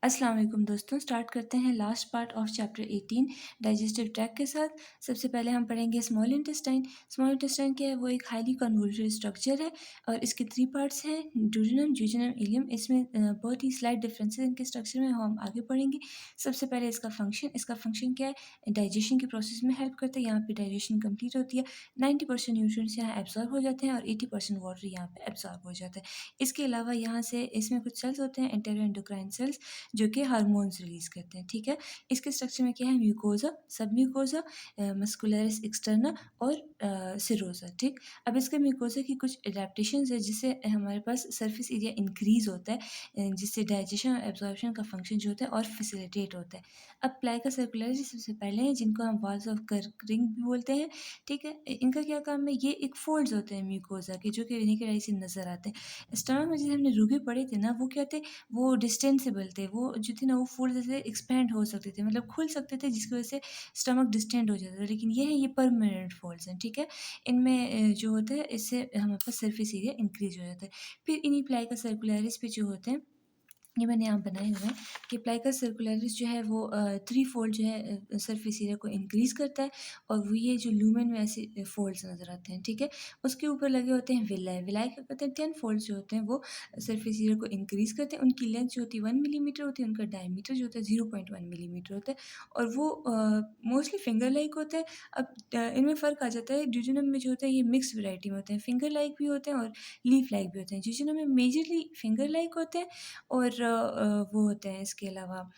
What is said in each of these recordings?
अस्सलाम वालेकुम दोस्तों, स्टार्ट करते हैं last part of chapter 18 digestive tract के साथ। सबसे पहले हम पढ़ेंगे स्मॉल इंटेस्टाइन। स्मॉल इंटेस्टाइन क्या है? वो एक हाईली कन्वोल्यूटेड स्ट्रक्चर है और इसके 3 पार्ट्स हैं, ड्यूडेनम, ज्यूजेनम, इलियम। इसमें बहुत ही स्लाइट डिफरेंसेस इनके स्ट्रक्चर में हम आगे पढ़ेंगे। सबसे पहले इसका फंक्शन क्या है? डाइजेशन के प्रोसेस में हेल्प करता है। यहाँ पे डाइजेशन कंप्लीट होती है, 90% न्यूट्रिएंट्स यहाँ एब्जॉर्ब हो जाते हैं और 80% वाटर यहाँ पे एब्जॉर्ब हो जाता है। इसके अलावा यहाँ से इसमें कुछ सेल्स होते हैं, एंटेरो एंडोक्राइन सेल्स, जो कि हार्मोन्स रिलीज़ करते हैं, ठीक है। इसके स्ट्रक्चर में क्या है? म्यूकोज़ा, सब म्यूकोज़ा, मस्कुलरिस एक्सटर्ना और सिरोज़ा, ठीक। अब इसके म्यूकोज़ा की कुछ एडेप्टेशंस है जिससे हमारे पास सरफेस एरिया इंक्रीज़ होता है, जिससे डाइजेशन और एब्जॉर्प्शन का फंक्शन जो होता है और फैसिलिटेट होता है। अब प्लाका सर्कुलरिस सबसे पहले हैं, जिनको हम वॉल्स ऑफ कर्करिंग भी बोलते हैं, ठीक है। इनका क्या काम है? ये एक फोल्ड्स होते हैं म्यूकोज़ा के, जो कि नेकेड आई से नज़र आते हैं। स्टमक में जैसे हमने रूगे पढ़े थे ना, वो क्या थे? वो डिस्टेंसिबल थे, वो जो थे ना वो फूड जैसे एक्सपैंड हो सकते थे, मतलब खुल सकते थे, जिसकी वजह से स्टमक डिस्टेंड हो जाता था। लेकिन ये परमानेंट फोल्ड्स हैं, ठीक है। इनमें जो होता है, इससे हमारे पास सरफेस एरिया इंक्रीज हो जाता है। फिर इन्हीं प्लाइका सर्कुलरिस पे जो होते हैं, ये मैंने यहाँ बनाए हुए हैं कि प्लाइका सर्कुलरिस जो है वो 3 फोल्ड जो है सरफेस एरिया को इंक्रीज़ करता है, और वो ये जो लूमेन में ऐसे फोल्ड्स नज़र आते हैं, ठीक है। उसके ऊपर लगे होते हैं विलाई। विलाई क्या करते हैं? 10 फोल्ड्स जो होते हैं वो सरफेस एरिया को इंक्रीज़ करते हैं। उनकी लेंथ जो होती है 1 मिलीमीटर होती है, उनका डायमीटर जो होता है 0.1 मिलीमीटर होता है, और वो मोस्टली फिंगर लाइक होते हैं। अब इनमें फ़र्क आ जाता है, ड्यूडेनम में जो होता है ये मिक्स वैरायटी में होते हैं, फिंगर लाइक भी होते हैं और लीफ लाइक भी होते हैं। ड्यूडेनम में मेजरली फिंगर लाइक होते हैं, और वो होते हैं इसके अलावा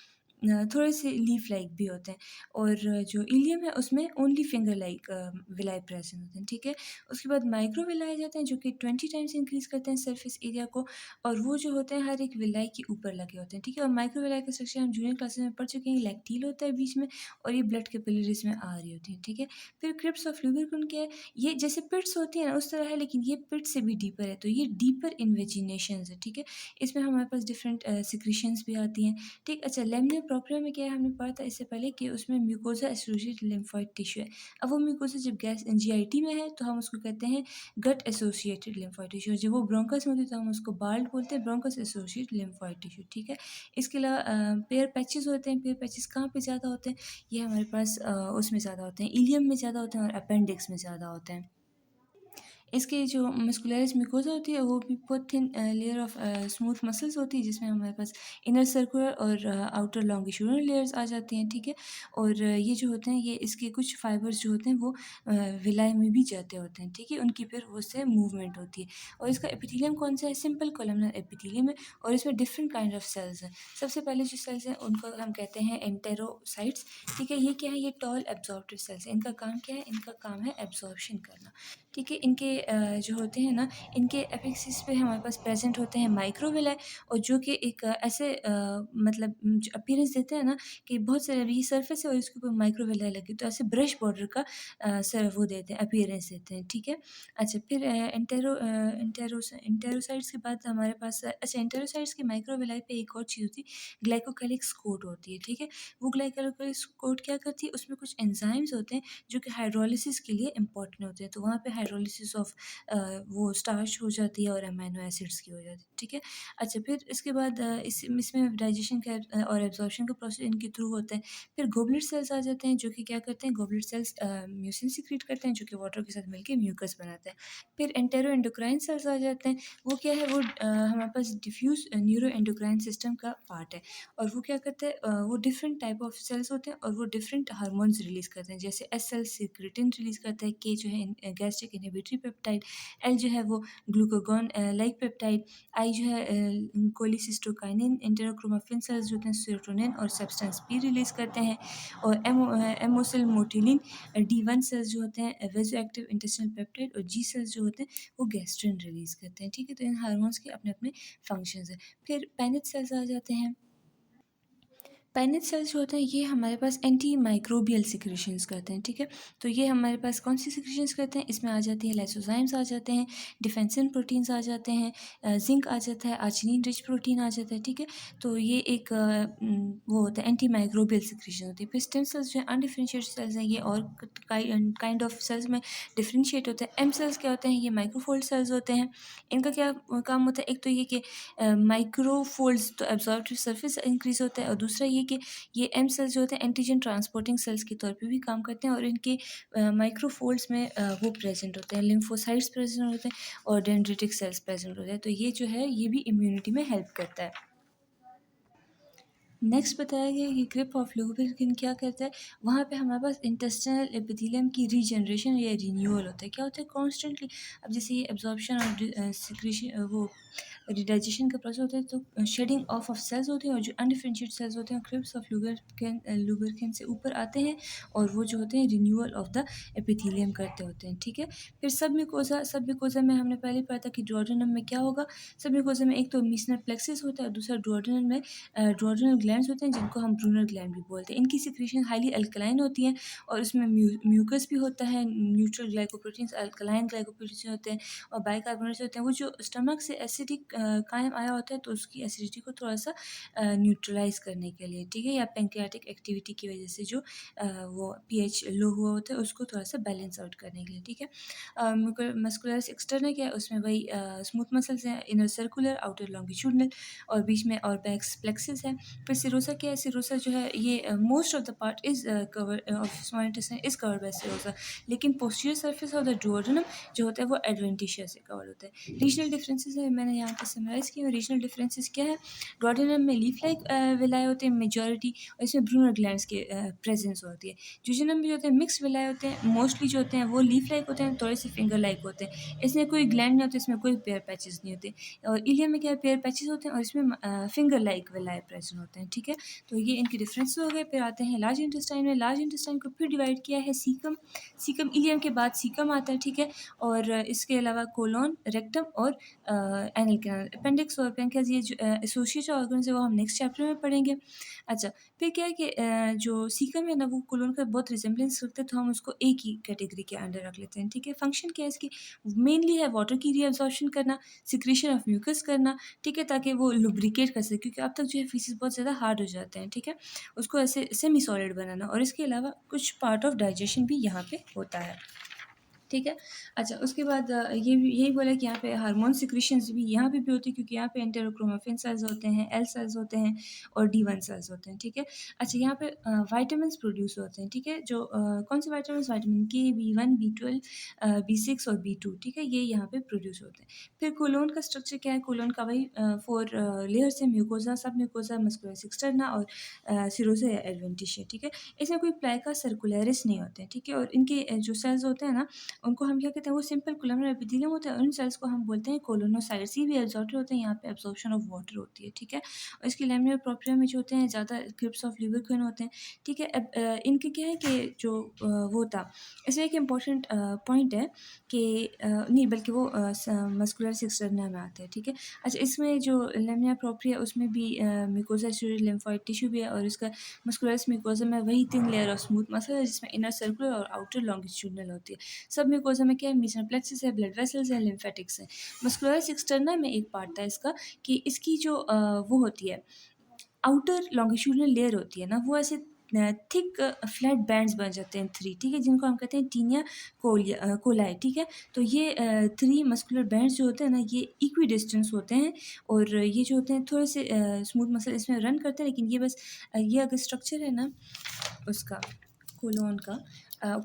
थोड़े से लीफ लाइक भी होते हैं, और जो इलियम है उसमें only finger like villi present होते हैं, ठीक है। उसके बाद माइक्रो विलाई आ जाते हैं, जो कि 20 टाइम्स इंक्रीज़ करते हैं सरफेस एरिया को, और वो जो होते हैं हर एक विलाई के ऊपर लगे होते हैं, ठीक है। और माइक्रो विलाई का स्ट्रक्चर हम जूनियर क्लासेस में पढ़ चुके हैं। लैक्टील होता है बीच में, और ये ब्लड कैपिलरीज में आ रही होती है, ठीक है। फिर क्रिप्स ऑफ लुब्रिकेंट क्या है? ये जैसे पिट्स होती है ना उस तरह है, लेकिन ये पिट से भी डीपर है, तो ये डीपर इन्वेजिनेशंस है, ठीक है। इसमें हमारे पास डिफरेंट सिक्रीशंस भी आती हैं, ठीक। अच्छा, लेमिना प्रोपिया में क्या है? हमने पढ़ा था इससे पहले कि उसमें म्यूकोसा एसोसिएटेड लिम्फोइड टिश्यू है। अब वो म्यूकोसा जब गैस जीआईटी में है तो हम उसको कहते हैं गट एसोसिएटेड लिम्फोइड टिश्यू। जब वो ब्रोंकस में होती है तो हम उसको बाल्ड बोलते हैं, ब्रोंकस एसोसिएटेड लिम्फोइड टिश्यू, ठीक है। इसके अलावा पेयर पैचेस होते हैं। पेयर पैचेस कहाँ पे ज़्यादा होते हैं? ये हमारे पास उसमें ज़्यादा होते हैं, इलियम में ज़्यादा होते हैं और अपेंडिक्स में ज़्यादा होते हैं। इसकी जो मस्कुलरिस म्यूकोसा होती है वो भी बहुत thin layer of smooth muscles होती है, जिसमें हमारे पास इनर सर्कुलर और आउटर लॉन्गिट्यूडनल लेयर्स आ जाती हैं, ठीक है। और ये जो होते हैं, ये इसके कुछ फाइबर्स जो होते हैं वो विलाई में भी जाते होते हैं, ठीक है। उनकी फिर उससे मूवमेंट होती है। और इसका एपिथेलियम कौन सा है? सिंपल कोलमनर एपिथेलियम है, और इसमें डिफरेंट काइंड ऑफ सेल्स हैं। सबसे पहले जो सेल्स हैं उनको हम कहते हैं एंटेरोसाइट्स, ठीक है। ये क्या है? ये टॉल एब्जॉर्प्टिव सेल्स हैं। इनका काम क्या है? इनका काम है एब्जॉर्प्शन करना, ठीक है। इनके जो होते हैं ना, इनके एपिक्सिस पे हमारे पास प्रेजेंट होते हैं माइक्रोविलाई, और जो कि एक ऐसे मतलब जो अपीयरेंस देते हैं ना कि बहुत सारे ये सरफेस है और इसके ऊपर माइक्रोविलाई लगी, तो ऐसे ब्रश बॉर्डर का सर वो देते हैं, अपीयरेंस देते हैं, ठीक है। अच्छा, फिर एंटेरोसाइट्स के बाद हमारे पास अच्छा, एंटेरोसाइट्स की माइक्रोविलाई पे एक और चीज़ होती है, ग्लाइकोकैलिक्स कोट होती है, ठीक है। वो ग्लाइकोकैलिक्स कोट क्या करती है? उसमें कुछ एंजाइम्स होते हैं जो कि हाइड्रोलिसिस के लिए इंपॉर्टेंट होते हैं, तो वहाँ पे हाइड्रोलिसिस ऑफ वो स्टार्च हो जाती है और अमीनो एसिड्स की हो जाती है, ठीक है। अच्छा, फिर इसके बाद इसमें डाइजेशन का और एब्जॉर्प्शन का प्रोसेस इनके थ्रू होता है। फिर गोबलेट सेल्स आ जाते हैं, जो कि क्या करते हैं? गोबलेट सेल्स म्यूसिन सीक्रेट करते हैं, जो कि वाटर के साथ मिलकर म्यूकस बनाते हैं। फिर एंटेरो एंडोक्राइन सेल्स आ जाते हैं। वो क्या है? वो हमारे पास डिफ्यूज न्यूरो एंडोक्राइन सिस्टम का पार्ट है, और वो क्या करते हैं? वो डिफरेंट टाइप ऑफ सेल्स होते हैं, और वो डिफरेंट हार्मोन्स रिलीज़ करते हैं, जैसे एस सेल सिक्रेटिन रिलीज़ करता है, के जो है गैस्ट्रिक इनहिबिटरी पेप्टाइड, एल जो है वो ग्लूकागॉन लाइक पेप्टाइड, आई जो है कोलिसिस्टोकाइनिन, एंटेरोक्रोमाफिन सेल्स जो होते हैं सेरोटोनिन और सब्सटेंस पी रिलीज़ करते हैं, और एमोसिल मोटिलिन, डी1 सेल्स जो होते हैं वेजो एक्टिव इंटेस्टिनल पेप्टाइड, और जी सेल्स जो होते हैं वो गैस्ट्रिन रिलीज़ करते हैं, ठीक है। तो इन हार्मोन्स के अपने अपने फंक्शंस हैं। फिर पैनिथ सेल्स आ जाते हैं। पाइनेट सेल्स जो होते हैं ये हमारे पास एंटी माइक्रोबियल सिक्रीशंस करते हैं, ठीक है। तो ये हमारे पास कौन सी सिक्रीशंस करते हैं, इसमें आ जाती है लाइसोजाइम्स आ जाते हैं, डिफेंसिन प्रोटीन्स आ जाते हैं, जिंक आ जाता है, आर्जिनिन रिच प्रोटीन आ जाता है, ठीक है। तो ये एक वो होता है एंटी माइक्रोबियल सिक्रीशन होती है। फिर स्टेम सेल्स जो है अनडिफरेंशिएटेड सेल्स हैं, ये और काइंड ऑफ सेल्स में डिफरेंशिएट होते हैं। एम सेल्स क्या होते हैं, ये माइक्रोफोल्ड सेल्स होते हैं। इनका क्या काम होता है, एक तो ये कि माइक्रोफोल्ड्स तो एब्जॉर्प्टिव सरफेस इंक्रीज होता है, और दूसरा ये कि ये एम सेल्स जो होते हैं एंटीजन ट्रांसपोर्टिंग सेल्स के तौर पे भी काम करते हैं, और इनके माइक्रोफोल्ड्स में वो प्रेजेंट होते हैं, लिम्फोसाइट्स प्रेजेंट होते हैं, और डेंड्रिटिक सेल्स प्रेजेंट होते हैं। तो ये जो है ये भी इम्यूनिटी में हेल्प करता है। नेक्स्ट बताया गया कि ग्रिप ऑफ लुब्रिकेंट क्या करता है, वहाँ पे हमारे पास इंटेस्टाइनल एपिथेलियम की रीजनरेशन या रिन्यूअल होता है। क्या होता है कॉन्स्टेंटली, अब जैसे ये एब्जॉर्प्शन और सिक्रीशन वो रिडाइजेशन का प्रोसेस होता है, तो शेडिंग ऑफ सेल्स होते हैं, और जो अनडिफरेंशिएटेड सेल्स होते हैं क्रिप्स ऑफ लुब्रिकेंट से ऊपर आते हैं, और वो जो होते हैं रिन्यूअल ऑफ द एपिथेलियम करते होते हैं, ठीक है। फिर सब म्यूकोजा में हमने पहले पढ़ा था कि डुओडेनम में क्या होगा। सब म्यूकोजा में एक तो मीसनर प्लेक्सिस होता है, और दूसरा डुओडेनम में डुओडेनल ग्लैंड्स होते हैं, जिनको हम ब्रूनर ग्लैंड भी बोलते हैं। इनकी सिक्रीशन हाईली अल्कलाइन होती है, और उसमें म्यूकस भी होता है, न्यूट्रल ग्लाइकोप्रोटीन्स, अल्कलाइन ग्लाइकोप्रोटीन्स होते हैं, और बाइकार्बोनेट्स होते हैं। वो जो स्टमक से एसिडिक कायम आया होता है, तो उसकी एसिडिटी को थोड़ा सा न्यूट्रलाइज करने के लिए, ठीक है, या पेंक्रियाटिक एक्टिविटी की वजह से जो वो पीएच लो हुआ होता है उसको थोड़ा सा बैलेंस आउट करने के लिए, ठीक है। मस्कुलरस एक्सटर्नल क्या है, उसमें वही स्मूथ मसल्स हैं, इनर सर्कुलर, आउटर लॉन्गिट्यूडनल, और बीच में और बैक्स प्लेक्सिस है। फिर सिरोसा क्या है, सिरोसा जो है ये most of the part is cover of small intestine is covered by serosa, लेकिन posterior surface of the duodenum जो होता है वो एडवेंटिशिया से कवर होता है। रीजनल डिफरेंसेस है, मैंने यहाँ पे समराइज किया। रीजनल डिफरेंसेस क्या है, डुओडेनम में लीफ लाइक विलाय होते हैं मेजॉरिटी, और इसमें ब्रूनर ग्लैंड्स के प्रेजेंस होती है। जुजिनम भी जो होते हैं मिक्स विलाय होते हैं, मोस्टली जो होते हैं वो लीफ लाइक होते हैं, थोड़े से फिंगर लाइक होते हैं। इसमें कोई ग्लैंड नहीं होते, इसमें कोई पेयर पैचेस नहीं होते। और इलियम में क्या है, पेयर पैचेस होते हैं, और इसमें फिंगर लाइक विलाय प्रेजेंट होते हैं, ठीक है। तो ये इनके डिफरेंस हो गए। फिर आते हैं लार्ज इंटेस्टाइन में। लार्ज इंटेस्टाइन को फिर डिवाइड किया है सीकम, सीकम इलियम के बाद सीकम आता है, ठीक है। और इसके अलावा कोलोन, रेक्टम और एनल कैनाल, अपेंडिक्स और पैंक्रियाज, ये जो एसोसिएटेड ऑर्गन्स है वो हम नेक्स्ट चैप्टर में पढ़ेंगे। अच्छा, फिर क्या है कि जो सीकम है ना वो कोलोन का बहुत रिजेम्बलेंस रखते हैं, तो हम उसको एक ही कैटेगरी के अंडर रख लेते हैं, ठीक है। फंक्शन क्या है इसकी, मेनली है वाटर की रीअब्जॉर्प्शन करना, सिक्रीशन ऑफ म्यूकस करना, ठीक है, ताकि वो लुब्रिकेट कर सके, क्योंकि अब तक जो है फीसिस बहुत ज़्यादा हार्ड हो जाते हैं, ठीक है, उसको ऐसे सेमी सॉलिड बनाना, और इसके अलावा कुछ पार्ट ऑफ डाइजेशन भी यहाँ पे होता है, ठीक है। अच्छा, उसके बाद ये भी यही बोला कि यहाँ पे हार्मोन सिक्रीशंस भी यहाँ पे भी होती है, क्योंकि यहाँ पे एंटेरोक्रोमाफिन सेल्स होते हैं, एल सेल्स होते हैं, और D1 सेल्स होते हैं, ठीक है। अच्छा, यहाँ पे वाइटामिन प्रोड्यूस होते हैं, ठीक है, जो कौन से वाइटामिन, वाइटामिन के, B1, B12, B6 और B2, ठीक है, ये यहाँ पे प्रोड्यूस होते हैं। फिर कोलोन का स्ट्रक्चर क्या है, कोलोन का वही 4 लेयर्स है, म्यूकोजा, सब म्यूकोजा, मस्कुलस एक्सटर्ना, और सिरोसा या एडवेंटिशिया, ठीक है। इसमें कोई प्लाइका सर्कुलरिस नहीं होते हैं, ठीक है। और इनके जो सेल्स होते हैं ना, उनको हम क्या कहते हैं, वो सिंपल कोलमनर एपिथेलियम होता है, और उन सेल्स को हम बोलते हैं कोलोनोसाइट्स। ये भी एब्जॉर्प्टिव होते हैं, यहाँ पे एब्जॉर्प्शन ऑफ वाटर होती है, ठीक है। और इसके लैमिनर प्रोपिया में जो होते हैं ज़्यादा क्रिप्स ऑफ लुब्रिकेंट होते हैं, ठीक है। अब इनके क्या है कि जो वो था, इसमें एक इम्पॉर्टेंट पॉइंट है कि नहीं बल्कि वो मस्कुलर एक्सटर्ना में आते हैं, ठीक है। अच्छा, इसमें जो लैमिनर प्रोपिया उसमें भी म्यूकोजा लिम्फोइड टिश्यू भी है, और इसका मस्कुलर म्यूकोजा में वही thin layer of smooth muscle है, जिसमें इनर सर्कुलर और आउटर लॉन्गिट्यूडनल होती है। सब म्यूकोजा में क्या है, मीसनर प्लेक्सिस है, ब्लड वेसल्स है, लिम्फेटिक्स है। मस्कुलर एक्सटर्ना में एक पार्ट था इसका कि इसकी जो वो होती है आउटर लॉन्गिट्यूडनल लेयर होती है ना, वो ऐसे थिक फ्लैट बैंड्स बन जाते हैं 3, ठीक है, जिनको हम कहते हैं टीनिया कोलाई, ठीक है। तो ये 3 मस्कुलर बैंड्स जो होते हैं ना, ये इक्वी डिस्टेंस होते हैं, और ये जो होते हैं थोड़े से स्मूथ मसल इसमें रन करते हैं, लेकिन ये बस ये अगर स्ट्रक्चर है ना उसका कोलोन का,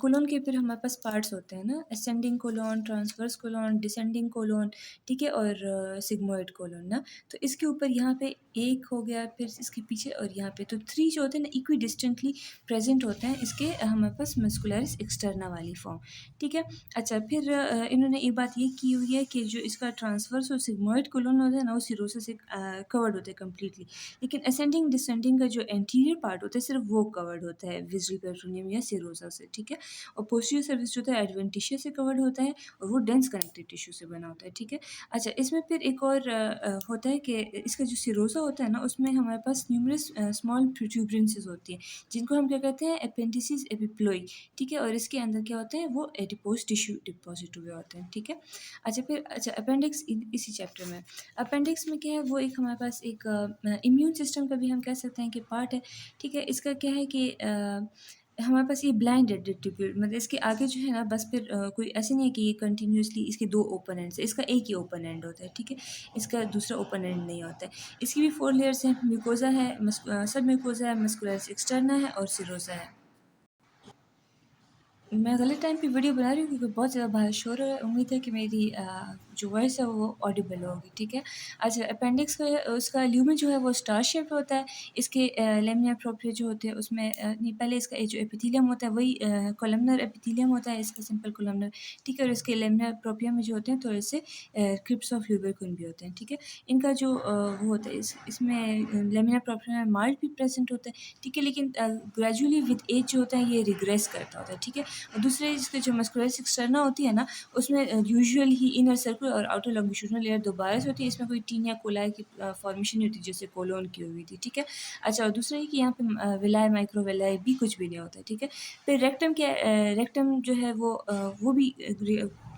कोलोन के फिर हमारे पास पार्ट्स होते हैं ना, ascending colon, transverse colon, descending colon, ठीक है, और सिग्मोइड कोलोन ना। तो इसके ऊपर यहाँ पे एक हो गया, फिर इसके पीछे और यहाँ पे, तो 3 जो होते हैं ना इक्वी डिस्टेंटली प्रेजेंट होते हैं इसके हमारे पास मस्कुलरिस एक्सटर्ना वाली फॉर्म, ठीक है। अच्छा, फिर इन्होंने एक बात ये की हुई है कि जो इसका ट्रांसवर्स और सिग्मोइड कोलोन होता है ना, वो सिरोसा से कवर्ड होते हैं कम्प्लीटली, लेकिन असेंडिंग डिसेंडिंग का जो एंटीरियर पार्ट होता है सिर्फ वो कवर्ड होता है विजुअल पेरिटोनियम या सिरोसा से, ठीक ठीक है? और पोस्टीरियर सर्विस जो होता है एडवेंटिशिया से कवर्ड होता है और वो डेंस कनेक्टिव टिश्यू से बना होता है, ठीक है? अच्छा, इसमें फिर एक और होता है कि इसका जो सिरोसा होता है ना, उसमें हमारे पास न्यूमरस स्मॉल प्रोट्यूबरेंसेस होती हैं, जिनको हम क्या कहते हैं एपेंडिसेस एपिप्लोई, ठीक है? और इसके अंदर क्या होते हैं वो एडिपोज टिश्यू डिपॉजिट हुए होते हैं, ठीक है? अच्छा अपेंडिक्स इसी चैप्टर में अपेंडिक्स में क्या है वो एक हमारे पास एक इम्यून सिस्टम का भी हम कह सकते हैं कि पार्ट है, ठीक है? इसका क्या है कि हमारे पास ये ब्लाइंड है डिस्ट्रीब्यूट, मतलब इसके आगे जो है ना बस फिर कोई ऐसे नहीं है कि ये कंटिन्यूसली इसके 2 ओपन एंड्स है, इसका एक ही ओपन एंड होता है, ठीक है? इसका दूसरा ओपन एंड नहीं होता है। इसकी भी 4 लेयर्स हैं, म्यूकोज़ा है, सब म्यूकोज़ा है, मस्कुलरिस एक्सटर्ना है और सिरोसा है। मैं गलत टाइम पे वीडियो बना रही हूँ क्योंकि बहुत ज़्यादा बाहर शोर हो रहा है। उम्मीद है कि मेरी जो वॉइस है वो ऑडिबल होगी, ठीक है? अच्छा, अपेंडिक्स का उसका ल्यूमेन जो है वो स्टार शेप्ड होता है। इसके लेमिना प्रोप्रिया जो होते हैं उसमें नहीं, पहले इसका जो एपिथेलियम होता है वही कोलमनर एपिथेलियम होता है, इसका सिंपल कोलमनर, ठीक है? और इसके लेमिना प्रोप्रिया में जो होते हैं थोड़े से क्रिप्स ऑफ ल्यूबरकुइन भी होते हैं, ठीक है? इनका जो वो होता है इसमें लेमिना प्रोप्रिया में मार्ड भी प्रेजेंट होता है, ठीक है? लेकिन ग्रेजुअली विद एज जो होता है ये रिग्रेस करता होता है, ठीक है? और दूसरे इसके जो मस्कुलरिस एक्सटर्ना होती है ना, उसमें यूजुअली ही इनर सर्कुलर और आउटर लॉन्गिट्यूडिनल लेयर दोबारा से होती है। इसमें कोई टीन या कोलाई की फॉर्मेशन नहीं होती जैसे कोलोन की हुई थी, ठीक है? अच्छा, और दूसरा ये कि यहाँ पे विलाय माइक्रोविलाय भी कुछ भी नहीं होता है, ठीक है? फिर रेक्टम क्या रेक्टम जो है वो भी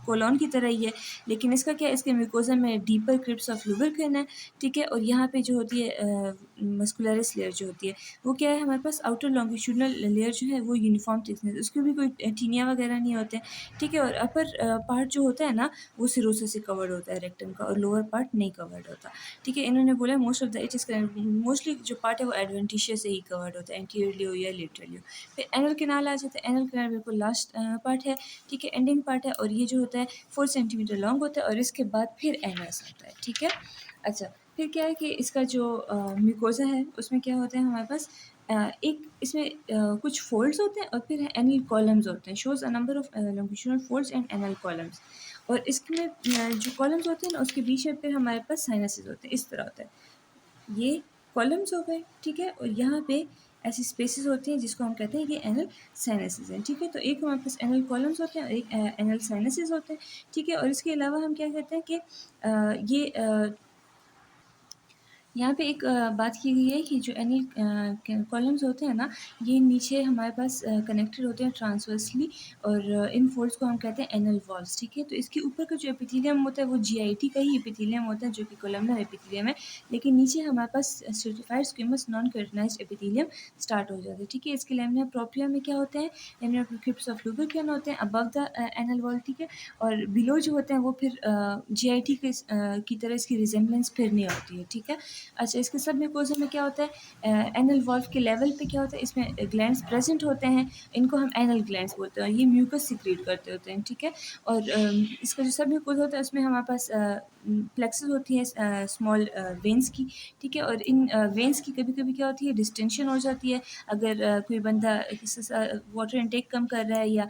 कोलोन की तरह ही है, लेकिन इसका क्या है, इसके म्यूकोज़ा में डीपर क्रिप्स ऑफ लुब्रिकन है, ठीक है? और यहाँ पे जो होती है मस्कुलरिस लेयर जो होती है वो क्या है, हमारे पास आउटर लॉन्गिट्यूडिनल लेयर जो है वो यूनिफॉर्म थिकनेस, उसके भी कोई टीनिया वगैरह नहीं होते हैं, ठीक है? और अपर पार्ट जो होता है ना वो सिरोसिस से कवर्ड होता है रेक्टम का, और लोअर पार्ट नहीं कवर्ड होता, ठीक है? इन्होंने बोला most of the it is mostly जो पार्ट है वो एडवेंटिशिया से ही कवर्ड होता है, एंटीरियरली हो या लेटरली हो। फिर एनल कैनाल आ जाता है। एनल कैनाल बिल्कुल लास्ट पार्ट है, ठीक है? एंडिंग पार्ट है, और ये जो होता है 4 सेंटीमीटर लॉन्ग होता है, और इसके बाद फिर एनस आता है, ठीक है? अच्छा, फिर क्या है कि इसका जो म्यूकोज़ा है उसमें क्या होता है हमारे पास एक इसमें कुछ फ़ोल्ड्स होते हैं और फिर एनल कॉलम्स होते हैं, shows a number of longitudinal folds and anal columns. और इसमें जो कॉलम्स होते हैं ना उसके बीच में फिर हमारे पास साइनसेस होते हैं, इस तरह होता है। ये कॉलम्स हो गए, ठीक है? और यहाँ पे ऐसी स्पेसेस होती हैं जिसको हम कहते हैं ये एनल साइनसेस हैं, ठीक है? तो एक हमारे पास एनल कॉलम्स होते हैं और एक एनल साइनसेस होते हैं, ठीक है? और इसके अलावा हम क्या कहते हैं कि ये यहाँ पे एक बात की गई है कि जो एनी कॉलम्स होते हैं ना, ये नीचे हमारे पास कनेक्टेड होते हैं ट्रांसवर्सली, और इन फोल्ड्स को हम कहते हैं एनल वॉल्स, ठीक है? तो इसके ऊपर का जो एपिथेलियम होता है वो जीआईटी का ही एपिथेलियम होता है जो कि कोलमनर एपिथेलियम है, लेकिन नीचे हमारे पास stratified squamous non keratinized epithelium start हो जाता है, ठीक है? इसके लेमिना प्रोप्रिया में क्या होते हैं, लेमिना क्रिप्स ऑफ लुब्रिकन होते हैं अबव द एनल वॉल, ठीक है? और बिलो जो होते हैं वो फिर जीआईटी के की तरह इसकी रिजेम्बलेंस फिर नहीं होती है, ठीक है? अच्छा, इसके सब म्यूकोज़ा में क्या होता है एनल वॉल्व के लेवल पे क्या होता है, इसमें ग्लैंड्स प्रेजेंट होते हैं, इनको हम एनल ग्लैंड्स बोलते हैं, ये म्यूकस सिक्रीट करते होते हैं, ठीक है? और इसका जो सब म्यूकोज़ा होता है उसमें हमारे पास प्लेक्सेस होती है स्मॉल वेन्स की, ठीक है? और इन वेन्स की कभी-कभी क्या होती है डिस्टेंशन हो जाती है, अगर कोई बंदा वाटर इनटेक कम कर रहा है या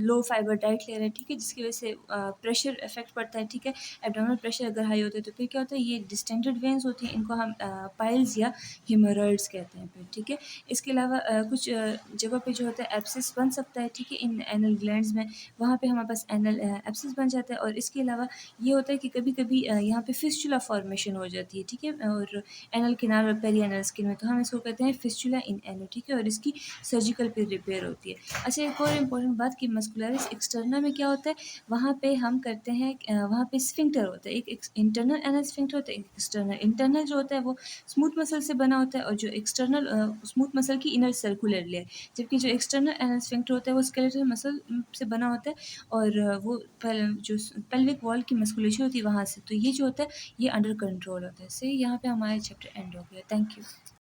लो फाइबर डाइट ले रहा है, ठीक है? जिसकी वजह से प्रेशर इफेक्ट पड़ता है, ठीक है? एब्डोमिनल प्रेशर अगर हाई होता है तो फिर क्या होता है, ये डिस्टेंडेड वेन्स होती हैं, इनको हम पाइल्स या हेमोरॉइड्स कहते हैं फिर, ठीक है? इसके अलावा कुछ जगह पे जो होता है एब्सिस बन सकता है, ठीक है? इन एनल ग्लैंड्स में वहाँ पे हमारे पास एनल एब्सिस बन जाता है, और इसके अलावा ये होता है कि कभी-कभी यहाँ पे फिस्चुला फॉर्मेशन हो जाती है, ठीक है? और एनल किनार और पेरी एनल स्किन में, तो हम इसको कहते हैं फिस्चुला इन एनो, ठीक है? और इसकी सर्जिकल पे रिपेयर होती है। अच्छा, एक और इम्पोर्टेंट बात कि मस्कुलरिस एक्सटर्ना में क्या होता है, वहाँ पे हम करते हैं वहाँ पे स्फिंक्टर होता है, एक इंटरनल एनल स्फिंक्टर होता है, एक एक्सटर्नल। इंटरनल जो होता है वो स्मूथ मसल से बना होता है, और जो एक्सटर्नल स्मूथ मसल की इनर सर्कुलर लेयर, जबकि जो एक्सटर्नल एनल स्फिंक्टर होता है वो स्केलेटल मसल से बना होता है, और वो जो पेल्विक वॉल की मस्कुलेशन होती है वहाँ से, तो ये जो होता है ये अंडर कंट्रोल होता है। से यहाँ पे हमारा चैप्टर एंड हो गया। Thank you.